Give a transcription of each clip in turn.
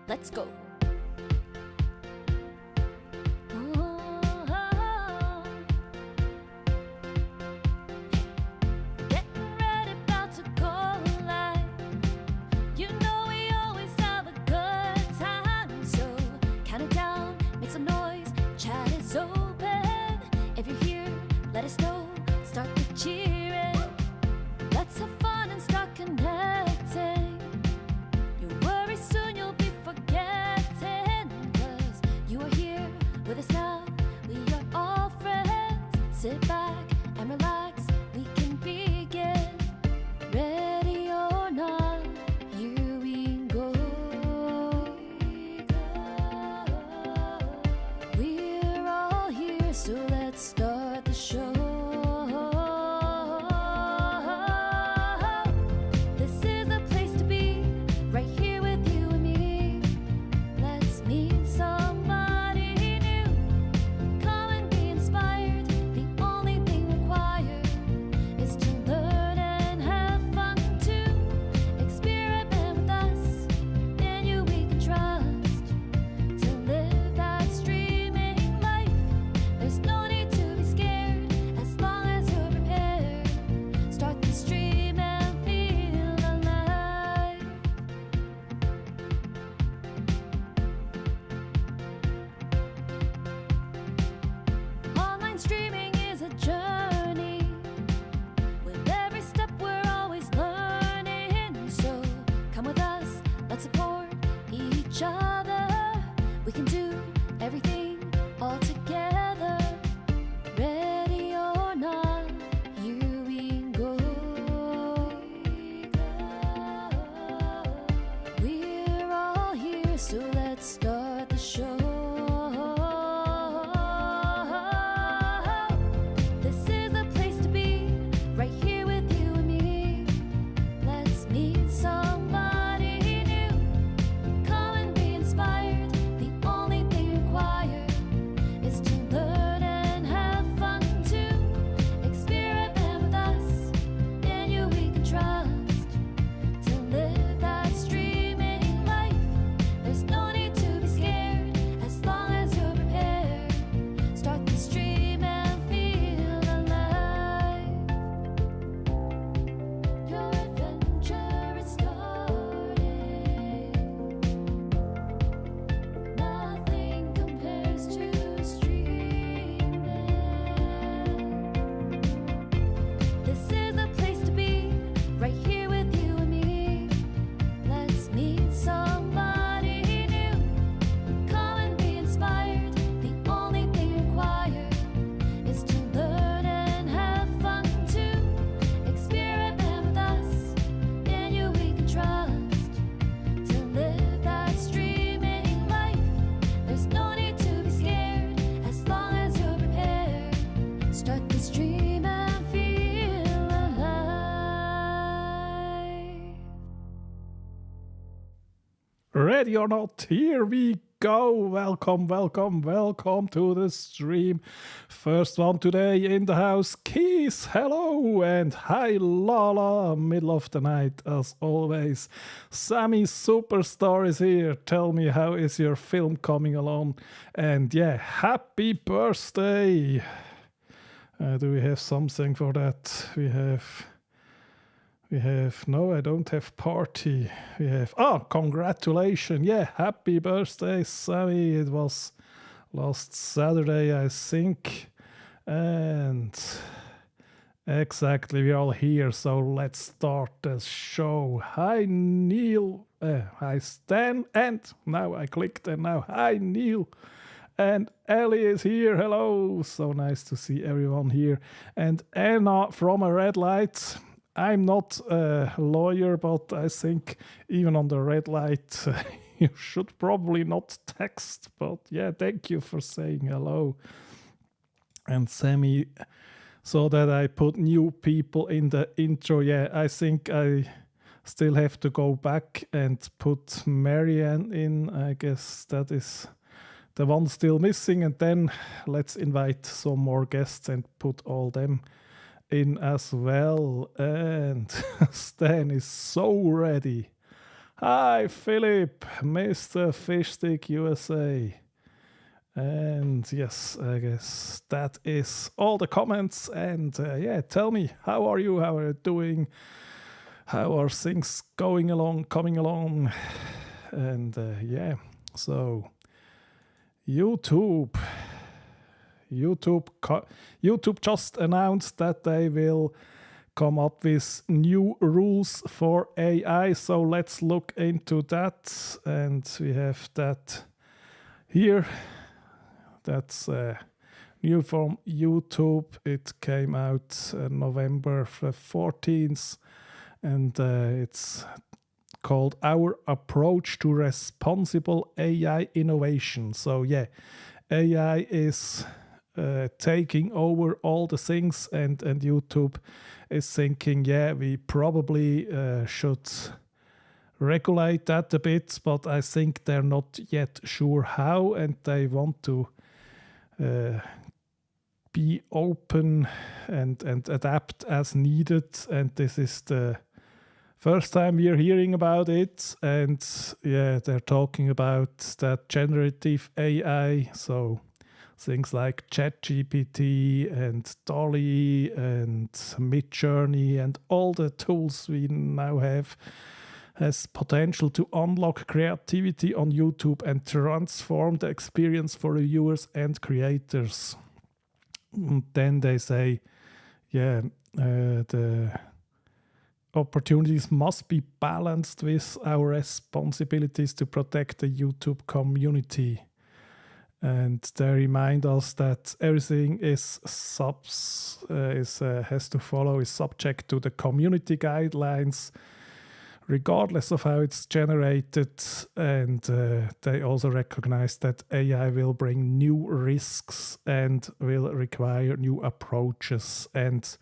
Let's go. Getting ready, about to go live. You know we always have a good time, so count it down, make some noise. Chat is open. If you're here, let us know. Start the cheering. Let's have fun and start connecting. You worry soon you'll be forgetting, 'cause you are here with us now. We are all friends. Sit back and relax, we can begin. Ready or not, here we go. We're all here, so let's start the show. This is the place to be, right here with you and me. Let's meet somebody new. Come and be inspired. The only thing required is to learn and have fun too. Experiment with us, in you we can trust. To live that streaming life, there's no need to be scared, as long as you're prepared. Start the stream and feel alive. Online streaming is a journey. With every step we're always learning. So come with us, let's support each other. We can do everything all together. Ready or not, here we go. We're all here, so let's start the show. This is the place to be, right here with you and me. Let's meet somebody new. Come and be inspired. The only thing required is to learn and have fun too. Experiment with us, in you we can trust. To live that streaming life, there's no need to be scared, as long as you're prepared. Start the stream and feel alive. Your adventure is starting. Nothing compares to streaming. This is the place to be, right here with you and me. Let's meet somebody new. Come and be inspired. The only thing required is to learn and have fun too. Experiment with us, in you we can trust. To live that streaming life, there's no need to be scared, as long as you're prepared. Start the stream and feel alive. Ready or not, here we go. Welcome to the stream. First one today in the house, Keith. Hello. And hi, Lala. Middle of the night, as always. Sammy Superstar is here. Tell me, how is your film coming along? And yeah, happy birthday. Do we have something for that? We have, no, I don't have party. We have, congratulations. Yeah, happy birthday, Sammy. It was last Saturday, I think. And exactly, we're all here. So let's start the show. Hi, Neil. Hi, Stan. And now I clicked and now, hi, Neil. And Ellie is here. Hello. So nice to see everyone here. And Anna from a red light. I'm not a lawyer, but I think even on the red light, you should probably not text. But yeah, thank you for saying hello. And Sammy saw that I put new people in the intro. Yeah, I think I still have to go back and put Marianne in. I guess that is the one still missing. And then let's invite some more guests and put all them in as well. And Stan is so ready. Hi, Philip, Mr. Fishstick USA. And yes, I guess that is all the comments. And yeah, tell me, how are you? How are you doing? How are things coming along? And yeah, so YouTube just announced that they will come up with new rules for AI. So let's look into that. And we have that here. That's new from YouTube. It came out November 14th. And it's called Our Approach to Responsible AI Innovation. So yeah, AI is taking over all the things, and YouTube is thinking, yeah, we probably should regulate that a bit, but I think they're not yet sure how, and they want to be open and adapt as needed. And this is the first time we're hearing about it. And yeah, they're talking about that generative AI, so things like ChatGPT and DALL-E and Midjourney and all the tools we now have has potential to unlock creativity on YouTube and transform the experience for viewers and creators. And then they say, yeah, the opportunities must be balanced with our responsibilities to protect the YouTube community. And they remind us that everything is has to follow, is subject to the community guidelines, regardless of how it's generated. And they also recognize that AI will bring new risks and will require new approaches. And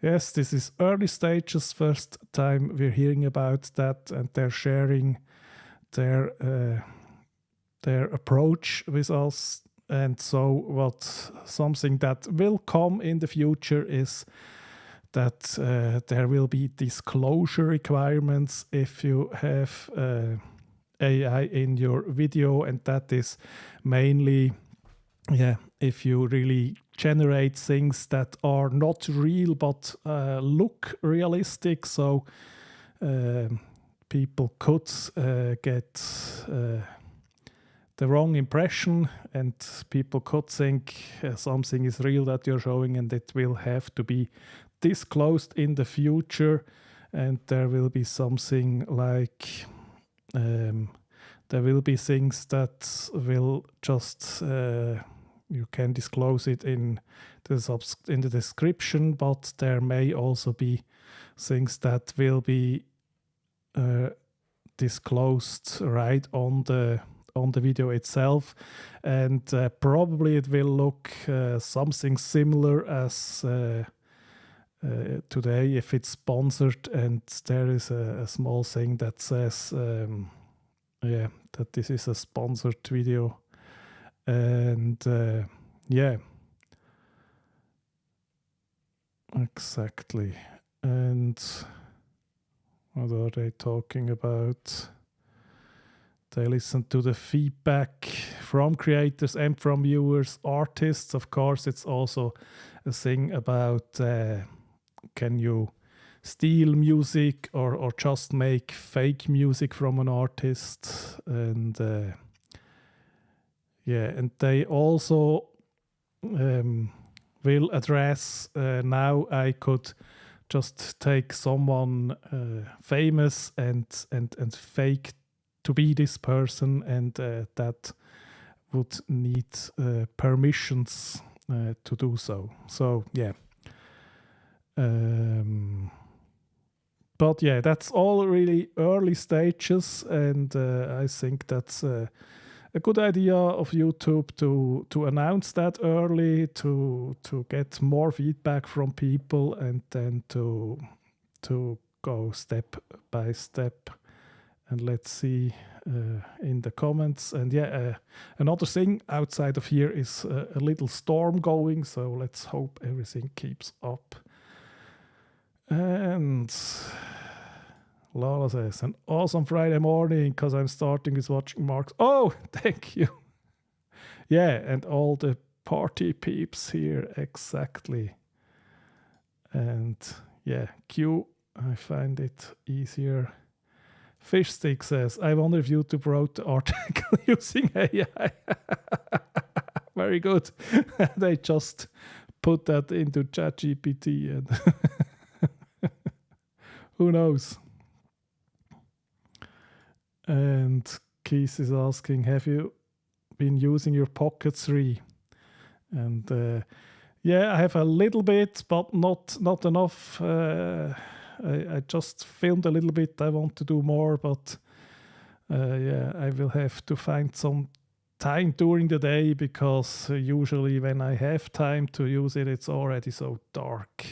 yes, this is early stages, first time we're hearing about that, and they're sharing their approach with us. And so something that will come in the future is that there will be disclosure requirements if you have AI in your video, and that is mainly, yeah, if you really generate things that are not real but look realistic. So people could get the wrong impression, and people could think something is real that you're showing, and it will have to be disclosed in the future. And there will be something like there will be things that will just you can disclose it in the description, but there may also be things that will be disclosed right on the video itself. And probably it will look something similar as today if it's sponsored, and there is a small thing that says yeah, that this is a sponsored video. And yeah, exactly. And what are they talking about? They listen to the feedback from creators and from viewers, artists. Of course, it's also a thing about can you steal music or just make fake music from an artist. And yeah, and they also will address now I could just take someone famous and fake to be this person, and that would need permissions to do so. So yeah. But yeah, that's all really early stages, and I think that's a good idea of YouTube to announce that early, to get more feedback from people, and then to go step by step. And let's see in the comments. And yeah, another thing outside of here is a little storm going, so let's hope everything keeps up. And Lala says, an awesome Friday morning because I'm starting with watching Marks. Oh, thank you. Yeah, and all the party peeps here, exactly. And yeah, Q, I find it easier. Fishstick says, I wonder if YouTube wrote the article using AI. Very good. They just put that into ChatGPT and who knows. And Keith is asking, have you been using your Pocket 3? And yeah, I have a little bit, but not enough. I just filmed a little bit. I want to do more, but yeah, I will have to find some time during the day, because usually when I have time to use it, it's already so dark.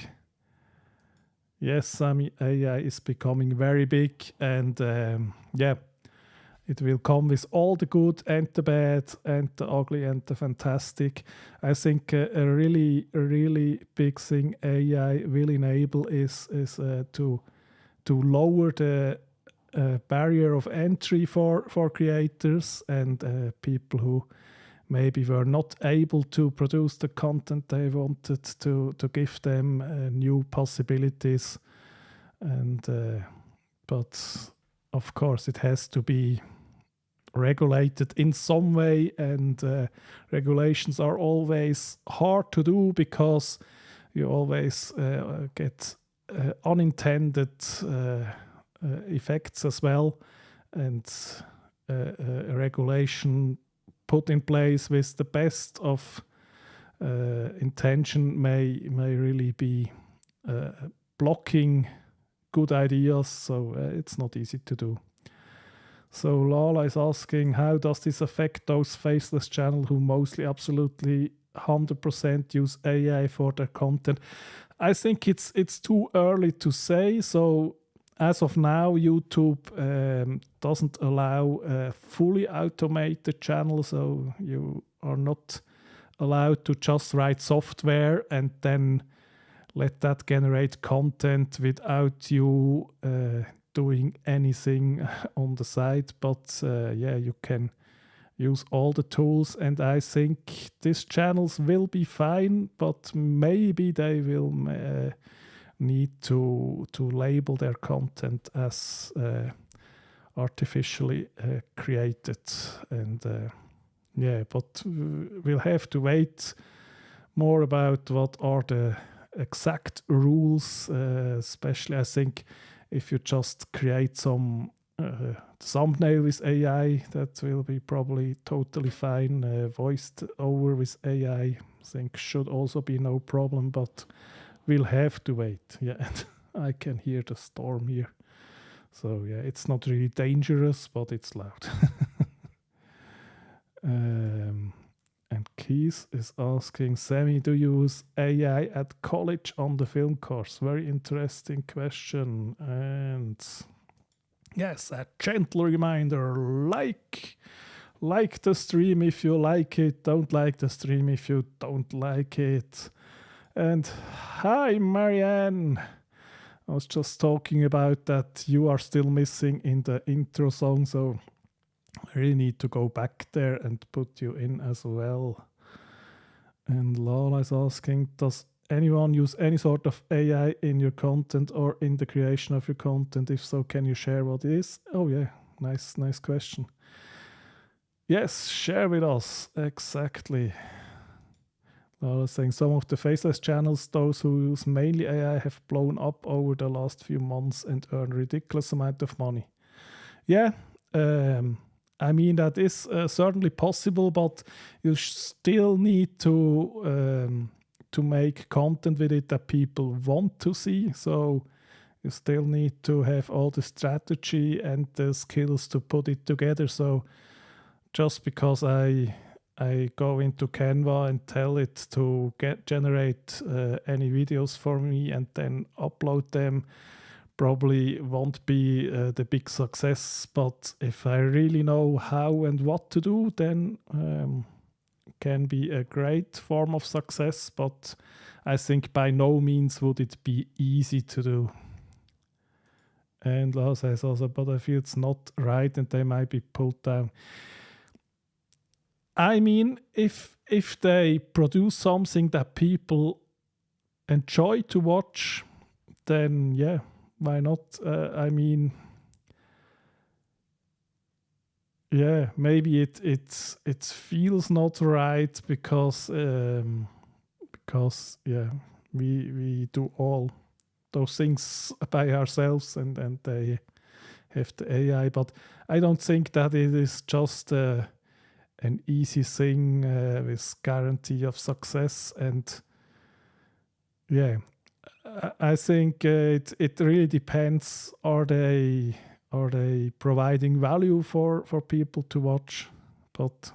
Yes, Sammy, AI is becoming very big, and yeah, it will come with all the good and the bad and the ugly and the fantastic. I think a really big thing AI will enable is to lower the barrier of entry for creators and people who maybe were not able to produce the content they wanted, to give them new possibilities. And but of course it has to be regulated in some way, and regulations are always hard to do, because you always get unintended effects as well, and a regulation put in place with the best of intention may really be blocking good ideas, so it's not easy to do. So Lala is asking, how does this affect those faceless channels who mostly absolutely 100% use AI for their content? I think it's too early to say. So as of now, YouTube doesn't allow a fully automated channel, so you are not allowed to just write software and then let that generate content without you doing anything on the side. But yeah, you can use all the tools, and I think these channels will be fine, but maybe they will need to label their content as artificially created. And yeah, but we'll have to wait more about what are the exact rules, especially I think if you just create some thumbnail with AI, that will be probably totally fine. Voiced over with AI, I think should also be no problem, but we'll have to wait. Yeah, I can hear the storm here. So yeah, it's not really dangerous, but it's loud. And Keith is asking, Sammy, do you use AI at college on the film course? Very interesting question. And Yes, a gentle reminder, like the stream if you like it, don't like the stream if you don't like it. And hi, Marianne. I was just talking about that you are still missing in the intro song, so I really need to go back there and put you in as well. And Lala is asking, does anyone use any sort of AI in your content or in the creation of your content? If so, can you share what it is? Oh yeah, nice question. Yes, share with us. Exactly. Lala is saying some of the faceless channels, those who use mainly AI, have blown up over the last few months and earn a ridiculous amount of money. Yeah, I mean, that is certainly possible, but you still need to make content with it that people want to see. So you still need to have all the strategy and the skills to put it together. So just because I go into Canva and tell it to generate any videos for me and then upload them, probably won't be the big success, but if I really know how and what to do, then can be a great form of success, but I think by no means would it be easy to do. And Lars says also, but I feel it's not right and they might be pulled down. I mean, if they produce something that people enjoy to watch, then yeah, why not? I mean, yeah, maybe it feels not right because yeah, we do all those things by ourselves and they have the AI, but I don't think that it is just an easy thing with guarantee of success. And yeah, I think it really depends. Are they providing value for people to watch? But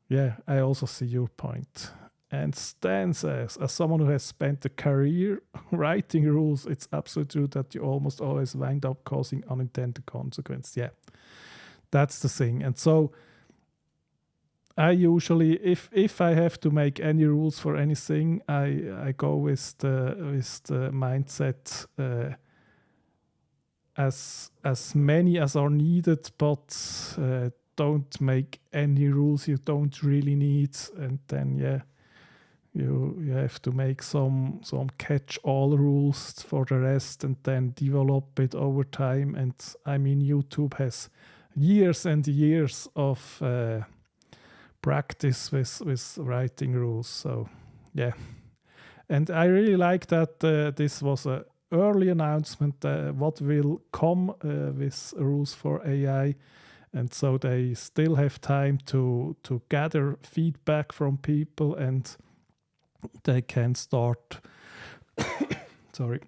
yeah, I also see your point. And Stan says, as someone who has spent a career writing rules, it's absolutely true that you almost always wind up causing unintended consequences. Yeah, that's the thing. And so I usually, if I have to make any rules for anything, I go with the mindset as many as are needed, but don't make any rules you don't really need, and then yeah, you have to make some catch-all rules for the rest, and then develop it over time. And I mean, YouTube has years and years of practice with writing rules. So yeah, and I really like that this was a early announcement what will come with rules for AI, and so they still have time to gather feedback from people, and they can start sorry,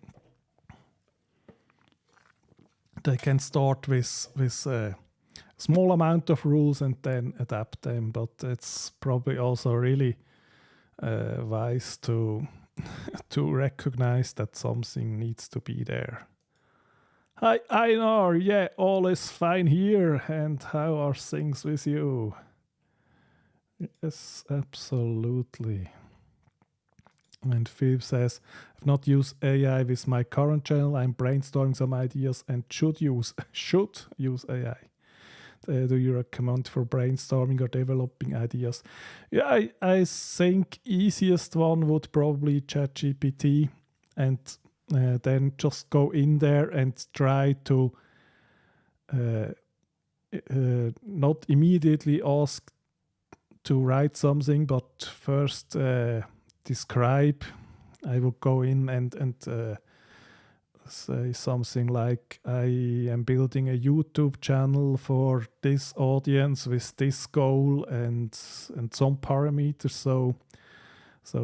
they can start with small amount of rules and then adapt them. But it's probably also really wise to to recognize that something needs to be there. Hi Einar, yeah, all is fine here. And how are things with you? Yes, absolutely. And Philip says, I've not used AI with my current channel. I'm brainstorming some ideas and should use AI. Do you recommend for brainstorming or developing ideas? Yeah, I think easiest one would probably ChatGPT, and then just go in there and try to not immediately ask to write something, but first describe. I would go in and say something like, I am building a YouTube channel for this audience with this goal and some parameters. So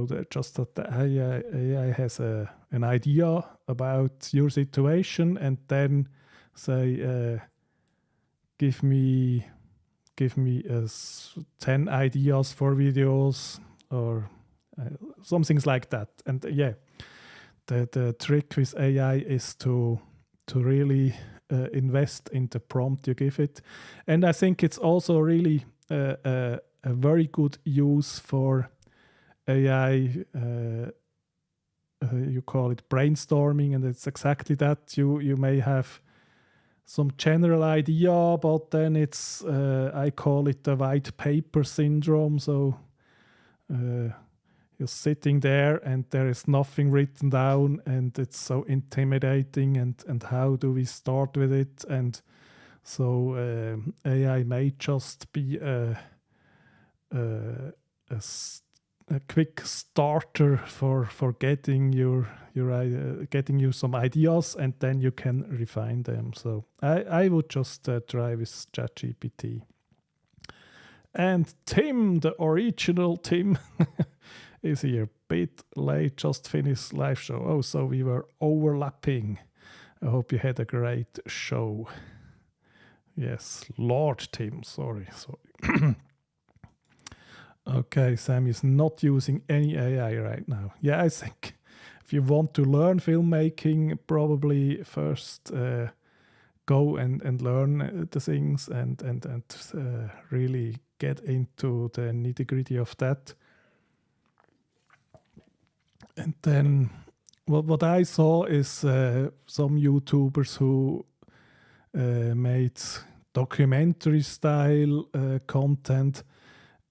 that just that the AI has an idea about your situation, and then say, give me 10 ideas for videos or some things like that. And yeah, the trick with AI is to really invest in the prompt you give it. And I think it's also really a very good use for AI. You call it brainstorming, and it's exactly that. You may have some general idea, but then it's I call it the white paper syndrome. So you're sitting there and there is nothing written down, and it's so intimidating. And how do we start with it? And so AI may just be a quick starter for getting getting you some ideas, and then you can refine them. So I would just try with ChatGPT. And Tim, the original Tim, is here. Bit late, just finished live show. Oh, so we were overlapping. I hope you had a great show. Yes, Lord Tim, sorry. Okay, Sam is not using any AI right now. Yeah, I think if you want to learn filmmaking, probably first go and learn the things and really get into the nitty-gritty of that. And then what I saw is some YouTubers who made documentary style content,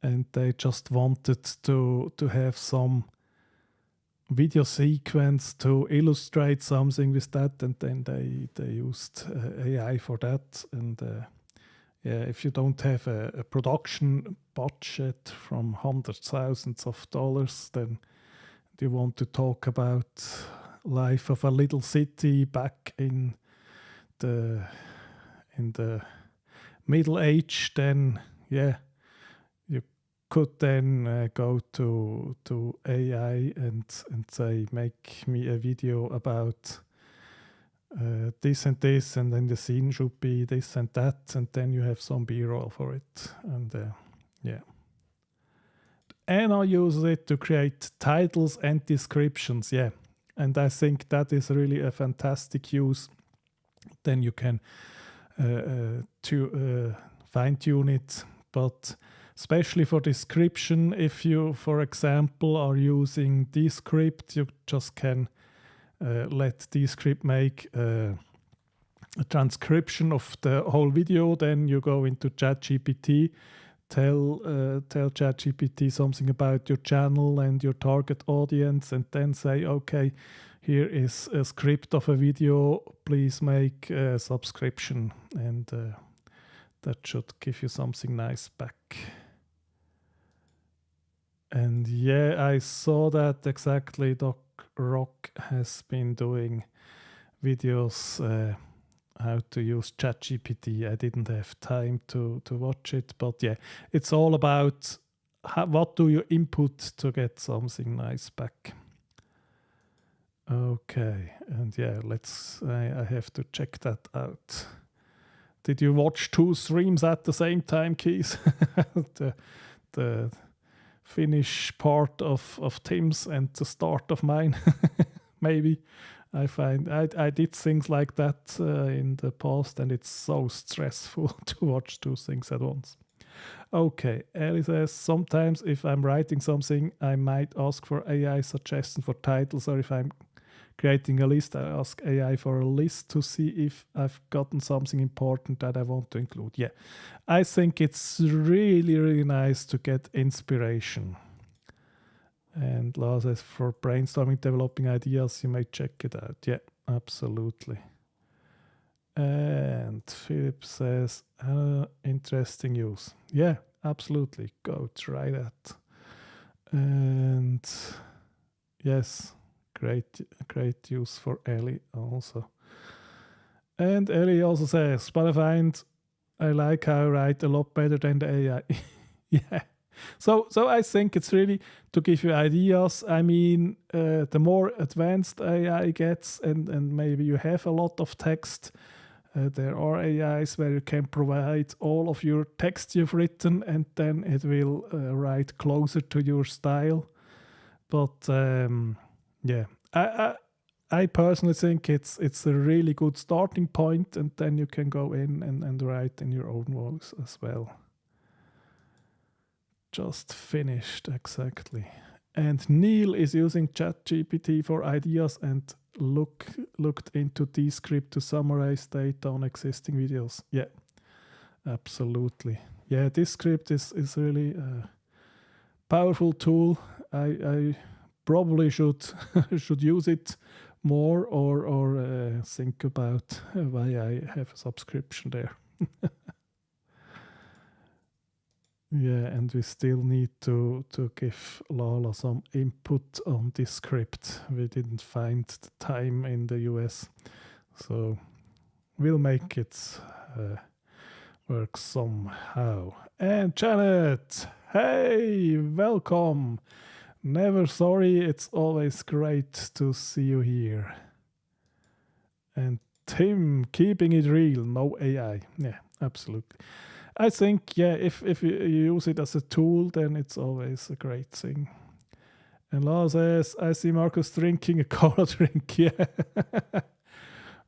and they just wanted to have some video sequence to illustrate something with that, and then they used AI for that. And yeah, if you don't have a production budget from hundreds, thousands of dollars, then you want to talk about life of a little city back in the Middle Age, then yeah, you could then go to AI and say, make me a video about this and this, and then the scene should be this and that, and then you have some B-roll for it. And yeah. Anna uses it to create titles and descriptions, yeah. And I think that is really a fantastic use. Then you can fine-tune it, but especially for description, if you, for example, are using Descript, you just can let Descript make a transcription of the whole video. Then you go into ChatGPT, tell ChatGPT something about your channel and your target audience, and then say, okay, here is a script of a video, please make a subscription, and that should give you something nice back. And yeah, I saw that exactly. Doc Rock has been doing videos how to use ChatGPT. I didn't have time to watch it, but yeah, it's all about what do you input to get something nice back. Okay, and yeah, I have to check that out. Did you watch 2 streams at the same time, Keith? the finish part of Tim's and the start of mine? Maybe. I find I did things like that in the past, and it's so stressful to watch 2 things at once. Okay, Ellie says, sometimes if I'm writing something, I might ask for AI suggestions for titles, or if I'm creating a list, I ask AI for a list to see if I've gotten something important that I want to include. Yeah, I think it's really, really nice to get inspiration. And Lars says, for brainstorming, developing ideas, you may check it out. Yeah, absolutely. And Philip says, interesting use. Yeah, absolutely. Go try that. And yes, great use for Ellie also. And Ellie also says, but I like how I write a lot better than the AI. Yeah. So I think it's really to give you ideas. I mean, the more advanced AI gets, and maybe you have a lot of text, there are AIs where you can provide all of your text you've written, and then it will write closer to your style. But yeah, I personally think it's a really good starting point, and then you can go in and write in your own voice as well. Just finished, exactly. And Neil is using ChatGPT for ideas and looked into Descript to summarize data on existing videos. Yeah, absolutely. Yeah, Descript is really a powerful tool. I probably should should use it more or think about why I have a subscription there. Yeah, and we still need to give Lala some input on this script. We didn't find the time in the US, so we'll make it work somehow. And Janet, hey, welcome. Never sorry, it's always great to see you here. And Tim, keeping it real, no AI. Yeah, absolutely. I think, yeah, if you use it as a tool, then it's always a great thing. And Lars says, I see Marcus drinking a cola drink. Yeah.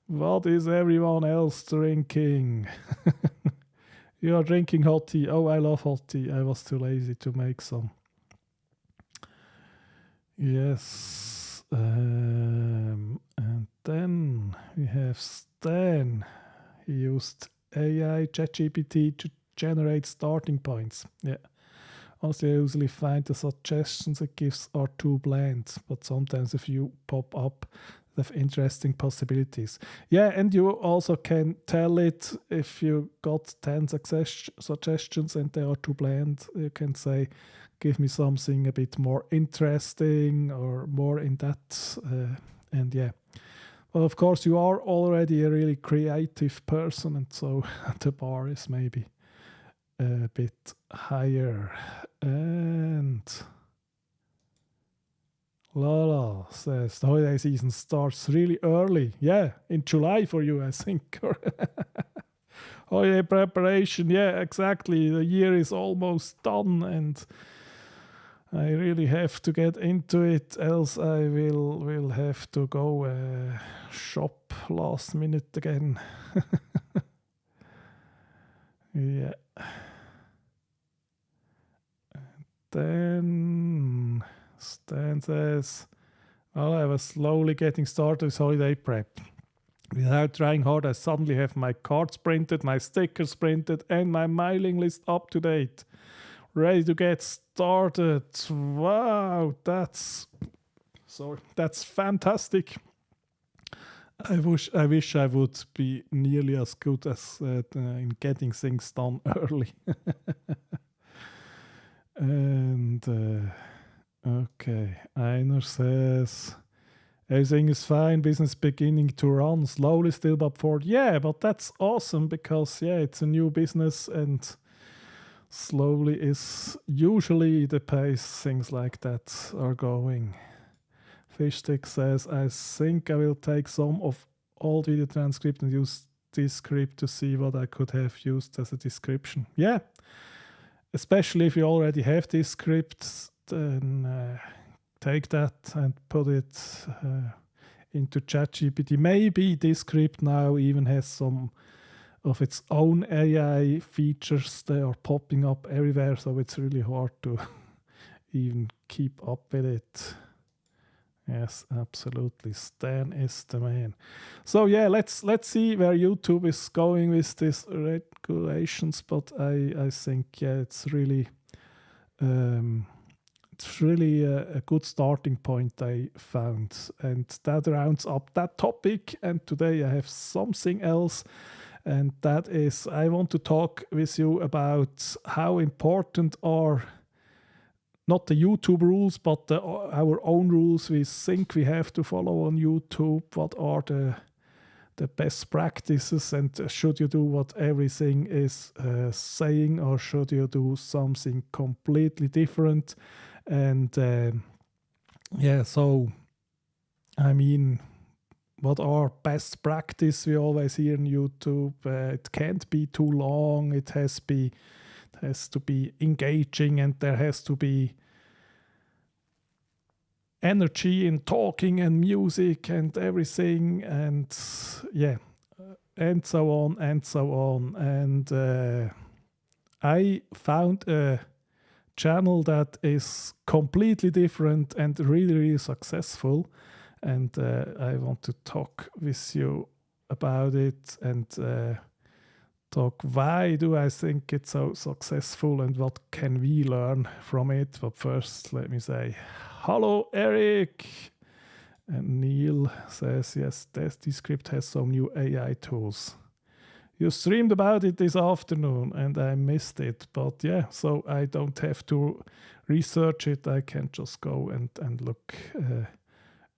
What is everyone else drinking? You are drinking hot tea. Oh, I love hot tea. I was too lazy to make some. Yes. And then we have Stan. He used AI ChatGPT to generate starting points. Yeah. Honestly, I usually find the suggestions it gives are too bland, but sometimes if you pop up, they have interesting possibilities. Yeah, and you also can tell it if you got 10 suggestions and they are too bland, you can say, give me something a bit more interesting or more in that. And yeah. Well, of course, you are already a really creative person, and so the bar is maybe a bit higher. And Lala says the holiday season starts really early. Yeah, in July for you, I think. Holiday preparation, yeah, exactly. The year is almost done, and I really have to get into it, else I will have to go shop last minute again. Yeah. Then Stan says, well, I was slowly getting started with holiday prep. Without trying hard, I suddenly have my cards printed, my stickers printed, and my mailing list up to date. Ready to get started. Wow, that's fantastic. I wish I would be nearly as good as in getting things done early. And okay, Einar says everything is fine, business beginning to run slowly still but forward. Yeah, but that's awesome because yeah, it's a new business and slowly is usually the pace things like that are going. Fishstick says, I think I will take some of old video transcript and use this script to see what I could have used as a description. Yeah, especially if you already have this script, then take that and put it into ChatGPT. Maybe this script now even has some of its own AI features. They are popping up everywhere, so it's really hard to even keep up with it. Yes, absolutely. Stan is the man. So yeah, let's see where YouTube is going with these regulations. But I think yeah, it's really a good starting point I found, and that rounds up that topic. And today I have something else, and that is I want to talk with you about how important are not the YouTube rules, but our own rules we think we have to follow on YouTube. What are the best practices, and should you do what everything is saying, or should you do something completely different? And yeah, so I mean, what are best practice we always hear on YouTube? It can't be too long. It has to be engaging, and there has to be energy in talking and music and everything, and yeah, and so on and so on. And I found a channel that is completely different and really, really successful. And I want to talk with you about it and talk why do I think it's so successful and what can we learn from it. But first, let me say hello, Eric. And Neil says, yes, Descript has some new AI tools. You streamed about it this afternoon and I missed it. But yeah, so I don't have to research it. I can just go and look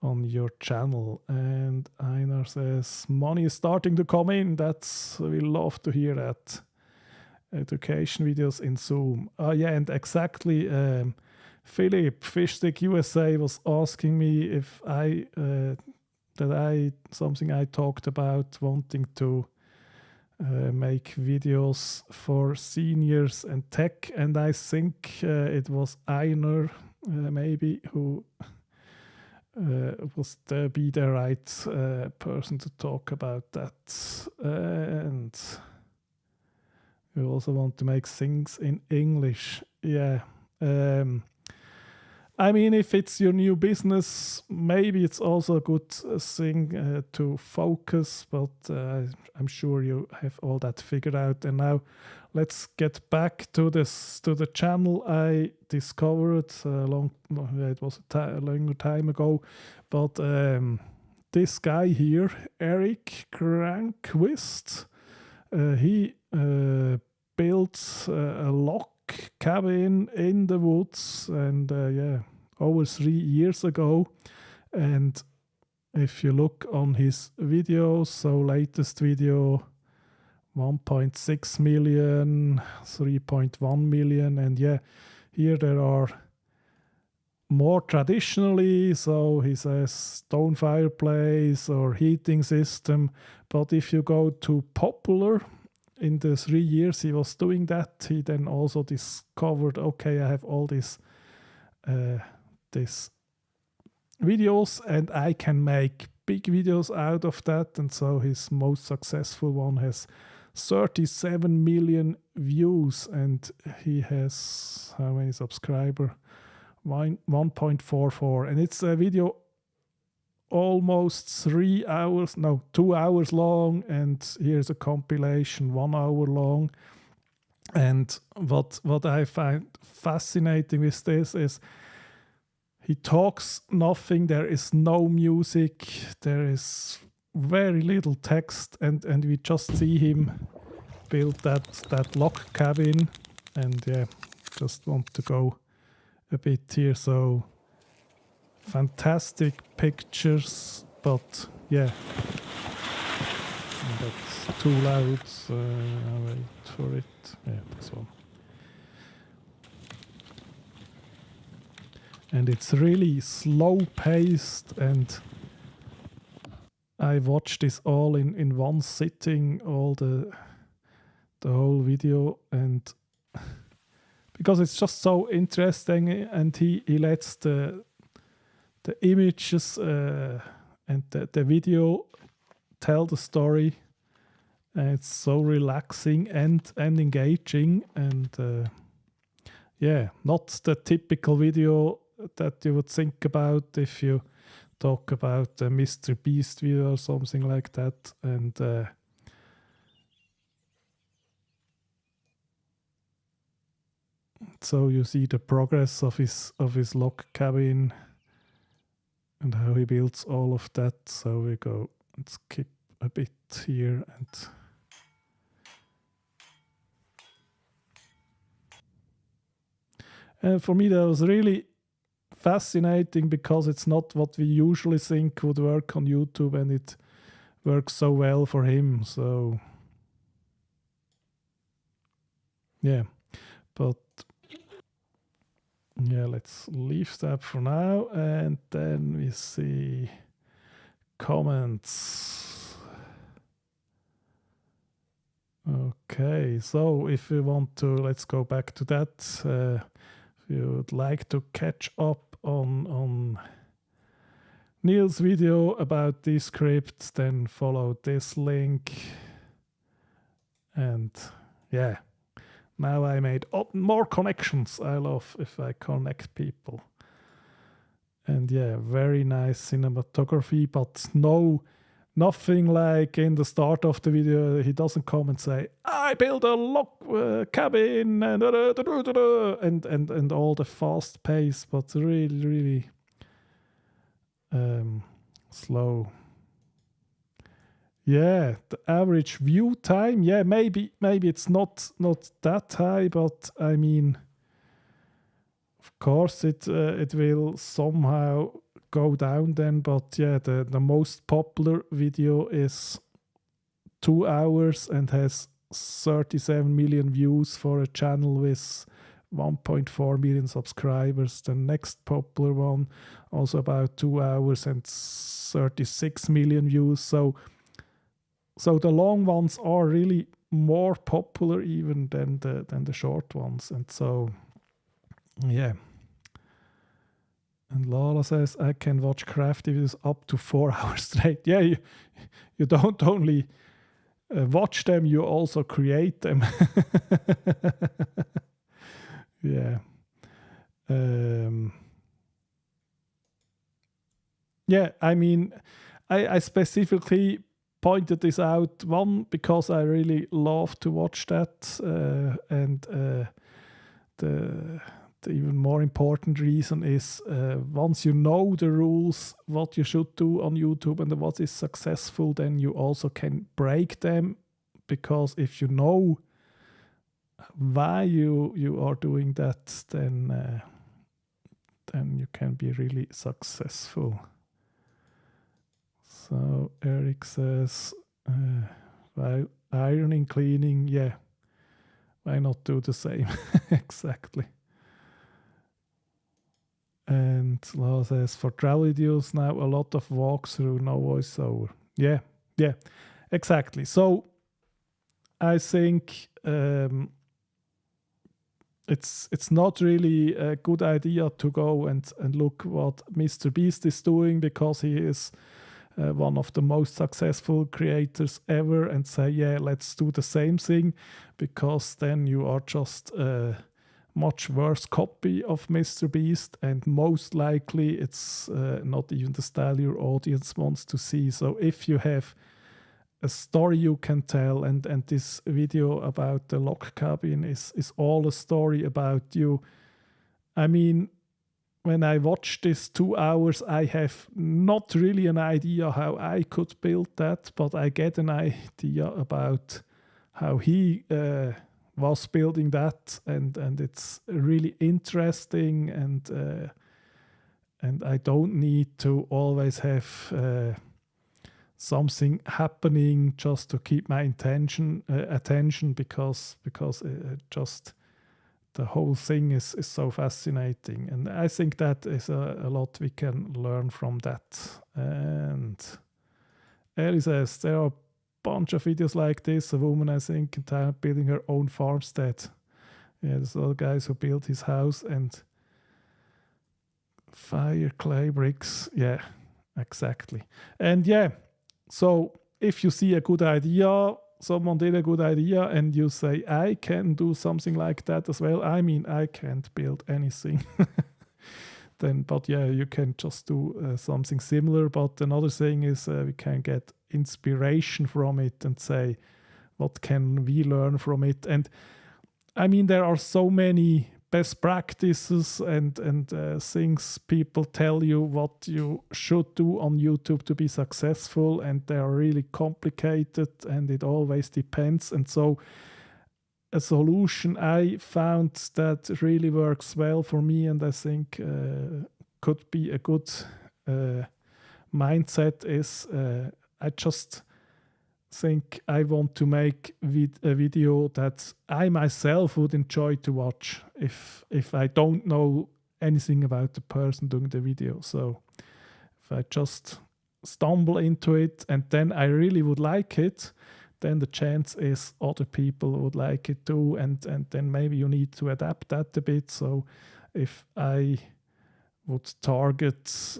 on your channel. And Einar says, money is starting to come in. We love to hear that. Education videos in Zoom. Yeah, and exactly. Philip, Fishstick USA was asking me if something I talked about, wanting to make videos for seniors and tech, and I think it was Einar maybe who was be the right person to talk about that. And you also want to make things in English. Yeah. I mean, if it's your new business, maybe it's also a good thing to focus, but I'm sure you have all that figured out. And now let's get back to the channel I discovered it was a longer time ago. But this guy here, Eric Cranquist, he built a log cabin in the woods, and over 3 years ago. And if you look on his videos, so latest video 1.6 million, 3.1 million, and yeah, here there are more traditionally, so he says stone fireplace or heating system. But if you go to popular, in the 3 years he was doing that, he then also discovered, okay, I have all these videos and I can make big videos out of that. And so his most successful one has 37 million views, and he has how many subscribers? 1.44, and it's a video almost 2 hours long, and here's a compilation 1 hour long. And what I find fascinating with this is he talks nothing, there is no music, there is very little text, and we just see him build that log cabin. And yeah, just want to go a bit here. So fantastic pictures, but yeah, that's too loud. I'll wait for it. Yeah, this one. And it's really slow paced, and I watched this all in one sitting, all the whole video, and because it's just so interesting, and he lets the images and the video tell the story, and it's so relaxing and engaging. And yeah, not the typical video that you would think about if you talk about a Mr. Beast video or something like that. And so you see the progress of his log cabin and how he builds all of that. So we go and skip a bit here, and for me that was really fascinating, because it's not what we usually think would work on YouTube, and it works so well for him. So yeah, but yeah, let's leave that for now, and then we see comments. Okay, so if we want to, let's go back to that. If you would like to catch up on Neil's video about this script, then follow this link. And yeah, now I made more connections. I love if I connect people. And yeah, very nice cinematography, but nothing like in the start of the video. He doesn't come and say, I built a log cabin and all the fast pace, but really slow. Yeah, the average view time, yeah, maybe it's not that high, but I mean, of course it will somehow go down then, but yeah, the most popular video is 2 hours and has 37 million views for a channel with 1.4 million subscribers. The next popular one, also about 2 hours and 36 million views. So the long ones are really more popular even than the short ones. And so, yeah. And Lala says, I can watch crafty videos up to 4 hours straight. Yeah, you don't only watch them, you also create them. Yeah. Yeah, I mean, I specifically pointed this out, one, because I really love to watch that, and the even more important reason is once you know the rules, what you should do on YouTube and what is successful, then you also can break them, because if you know why you are doing that, then you can be really successful. So Eric says, well, ironing, cleaning, yeah, why not do the same? Exactly. And Laura says, for travel videos now, a lot of walkthrough, no voiceover. Yeah, exactly. So I think it's not really a good idea to go and look what Mr. Beast is doing, because he is one of the most successful creators ever, and say, yeah, let's do the same thing, because then you are just a much worse copy of Mr. Beast, and most likely it's not even the style your audience wants to see. So if you have a story you can tell, and this video about the log cabin is all a story about you. I mean, when I watch this 2 hours, I have not really an idea how I could build that, but I get an idea about how he was building that, and it's really interesting, and I don't need to always have something happening just to keep my attention, because just the whole thing is so fascinating, and I think that is a lot we can learn from that. And Ellie says, there are a bunch of videos like this, a woman, I think, in Thailand building her own farmstead. Yeah, there's other guys who built his house and fire clay bricks. Yeah, exactly. And yeah, so if you see a good idea, someone did a good idea, and you say, I can do something like that as well. I mean, I can't build anything. Then, but yeah, you can just do something similar. But another thing is we can get inspiration from it and say, what can we learn from it? And I mean, there are so many best practices and things people tell you what you should do on YouTube to be successful, and they are really complicated, and it always depends. And so a solution I found that really works well for me, and I think could be a good mindset, is I just think I want to make a video that I myself would enjoy to watch if I don't know anything about the person doing the video. So if I just stumble into it and then I really would like it, then the chance is other people would like it too, and then maybe you need to adapt that a bit. So if I would target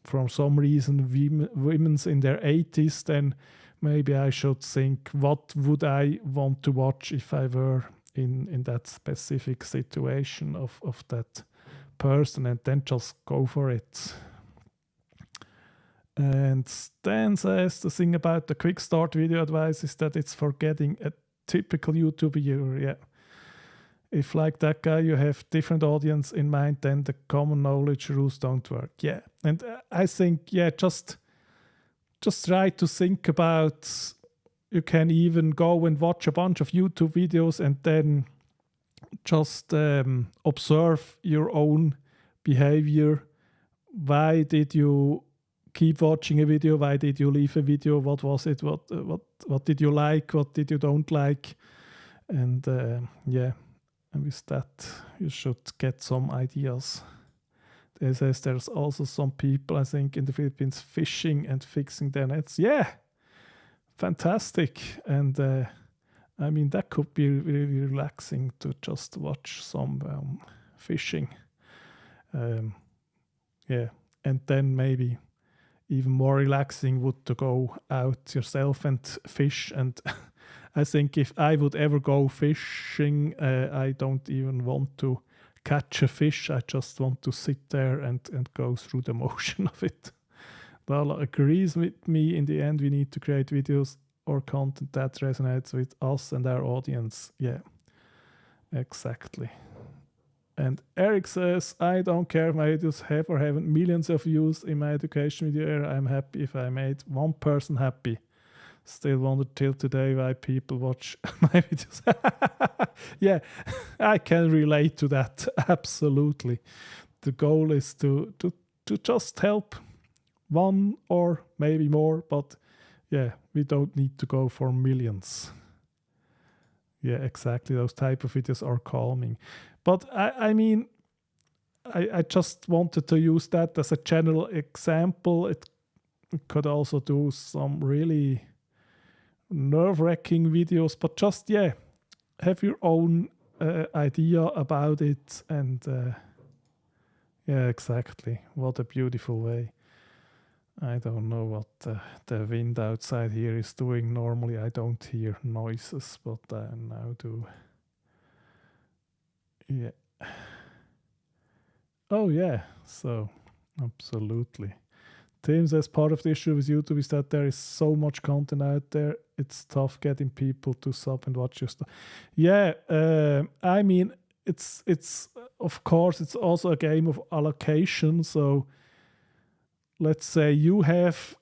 for some reason women's in their 80s, then maybe I should think, what would I want to watch if I were in that specific situation of that person, and then just go for it. And Stan says the thing about the quick start video advice is that it's for getting a typical YouTube viewer. Yeah. If like that guy you have different audience in mind, then the common knowledge rules don't work. Yeah. And I think, yeah, just try to think about, you can even go and watch a bunch of YouTube videos and then just observe your own behavior. Why did you keep watching a video? Why did you leave a video? What was it? What did you like? What did you don't like? And yeah, and with that, you should get some ideas. They says there's also some people, I think, in the Philippines fishing and fixing their nets. Yeah, fantastic. And I mean, that could be really relaxing to just watch some fishing. Yeah, and then maybe even more relaxing would to go out yourself and fish. And I think if I would ever go fishing, I don't even want to catch a fish. I just want to sit there and go through the motion of it. Lala agrees with me. In the end, we need to create videos or content that resonates with us and our audience. Yeah, exactly. And Eric says, I don't care if my videos have or haven't millions of views in my education video era. I'm happy if I made one person happy. Still wonder till today why people watch my videos. Yeah, I can relate to that. Absolutely. The goal is to just help one or maybe more, but yeah, we don't need to go for millions. Yeah, exactly. Those type of videos are calming. But I mean, I just wanted to use that as a general example. It could also do some really nerve-wracking videos, but just, yeah, have your own idea about it. And yeah, exactly. What a beautiful way. I don't know what the wind outside here is doing. Normally I don't hear noises, but I now do. Yeah. Oh yeah, so absolutely. Tim says part of the issue with YouTube is that there is so much content out there. It's tough getting people to sub and watch your stuff. Yeah, I mean, it's of course it's also a game of allocation. So let's say you have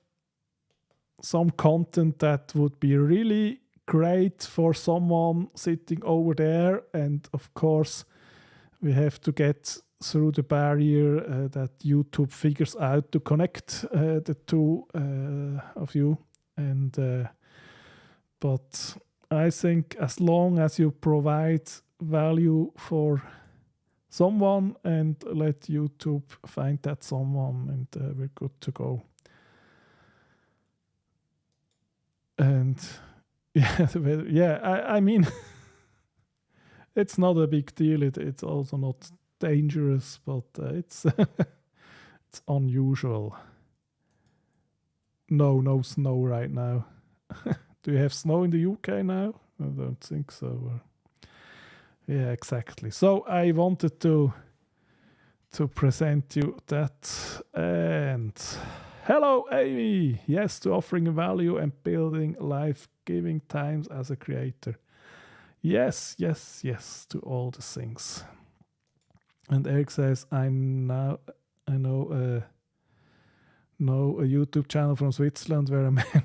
some content that would be really great for someone sitting over there, and of course we have to get through the barrier that YouTube figures out to connect the two of you. And but I think as long as you provide value for someone and let YouTube find that someone, and we're good to go. And yeah, I mean, it's not a big deal. It's also not dangerous, but it's it's unusual. No snow right now. Do you have snow in the UK now? I don't think so. Yeah, exactly. So I wanted to present you that. And hello, Amy. Yes to offering value and building life-giving times as a creator. Yes to all the things. And Eric says, I know a YouTube channel from Switzerland where a man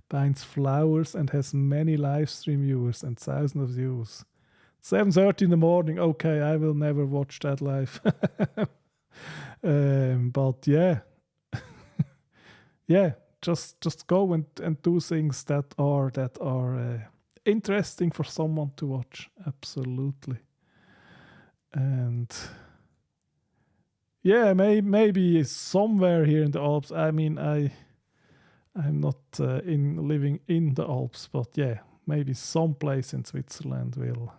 binds flowers and has many live stream viewers and thousands of views. 7:30 in the morning. Okay, I will never watch that live. But yeah, yeah, just go and do things that are interesting for someone to watch. Absolutely. And yeah, maybe somewhere here in the Alps. I mean, I'm not living in the Alps, but yeah, maybe someplace in Switzerland will.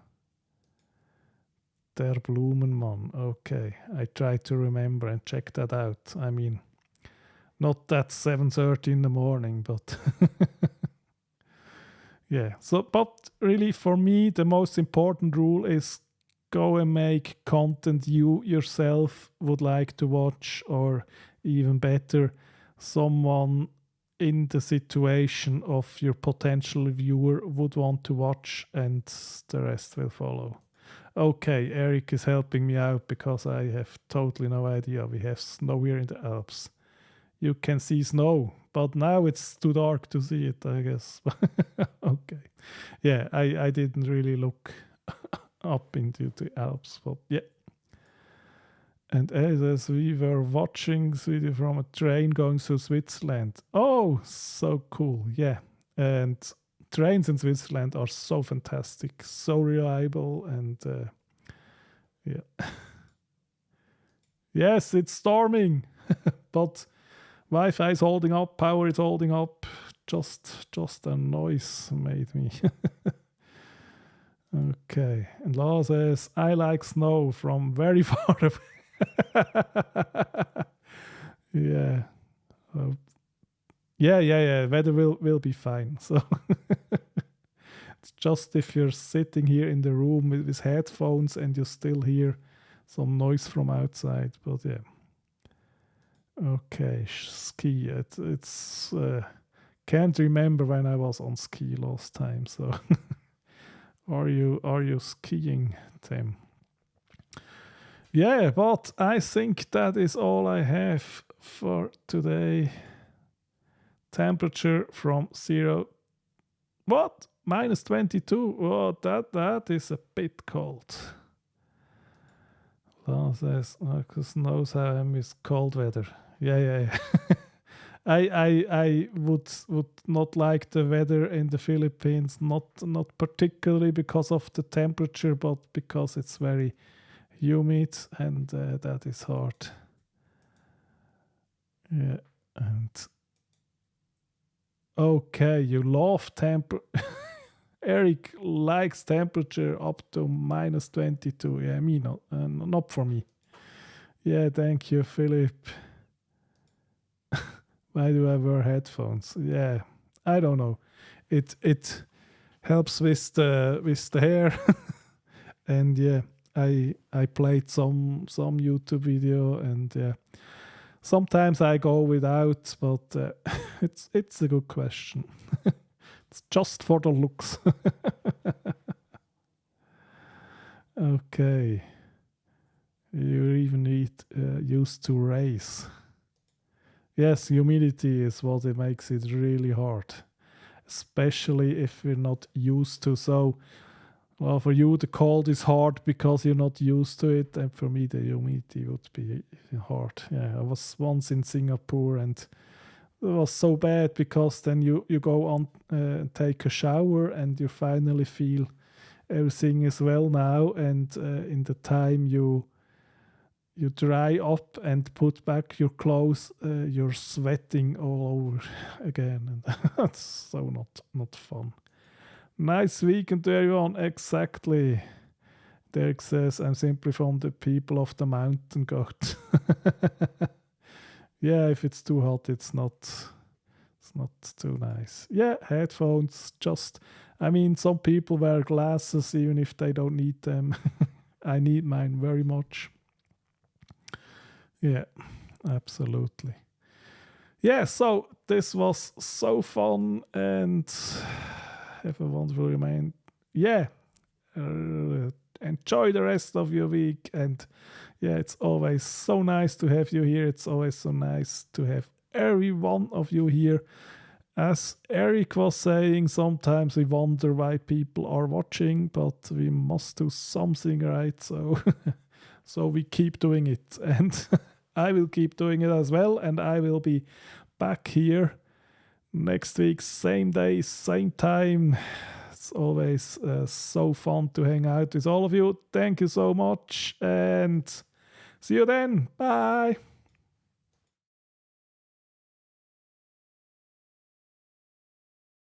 Der Blumenmann. Okay, I try to remember and check that out. I mean, Not at 7:30 in the morning, but yeah. So, but really, for me, the most important rule is go and make content you yourself would like to watch, or even better, someone in the situation of your potential viewer would want to watch, and the rest will follow. Okay, Eric is helping me out because I have totally no idea. We have snow here in the Alps. You can see snow, but now it's too dark to see it, I guess. Okay. Yeah, I didn't really look up into the Alps, but yeah. And as we were watching this video from a train going through Switzerland. Oh, so cool. Yeah. And trains in Switzerland are so fantastic, so reliable, and yeah. Yes, it's storming, but Wi-Fi is holding up, power is holding up. Just a noise made me. Okay, and Lala says, I like snow from very far away. Yeah. Yeah. Weather will be fine. So it's just if you're sitting here in the room with headphones and you still hear some noise from outside. But yeah. Okay, ski. It's can't remember when I was on ski last time. So are you skiing, Tim? Yeah, but I think that is all I have for today. Temperature from 0. What? -22. Oh, that is a bit cold. Lars says, Marcus knows how I miss cold weather. Yeah. I would not like the weather in the Philippines, not particularly because of the temperature, but because it's very humid, and that is hard. Yeah, and okay, you love Eric likes temperature up to -22. Yeah, me not for me. Yeah, thank you, Philip. Why do I wear headphones? Yeah, I don't know. It helps with the hair, and yeah, I played some YouTube video, and yeah, sometimes I go without, but it's a good question. It's just for the looks. Okay. You even need used to race. Yes, humidity is what it makes it really hard, especially if we're not used to. So, well, for you the cold is hard because you're not used to it, and for me the humidity would be hard. Yeah, I was once in Singapore, and it was so bad because then you go on and take a shower, and you finally feel everything is well now, and in the time you dry up and put back your clothes, you're sweating all over again, and that's so not fun. Nice weekend to everyone. Exactly. Derek says, I'm simply from the people of the mountain goat. Yeah, if it's too hot, it's not too nice. Yeah, headphones, some people wear glasses even if they don't need them. I need mine very much. Yeah, absolutely. Yeah, so this was so fun, and have a wonderful remain. Yeah, enjoy the rest of your week, and yeah, it's always so nice to have you here. It's always so nice to have every one of you here. As Eric was saying, sometimes we wonder why people are watching, but we must do something right. So we keep doing it, and I will keep doing it as well. And I will be back here next week, same day, same time. It's always so fun to hang out with all of you. Thank you so much, and see you then. Bye.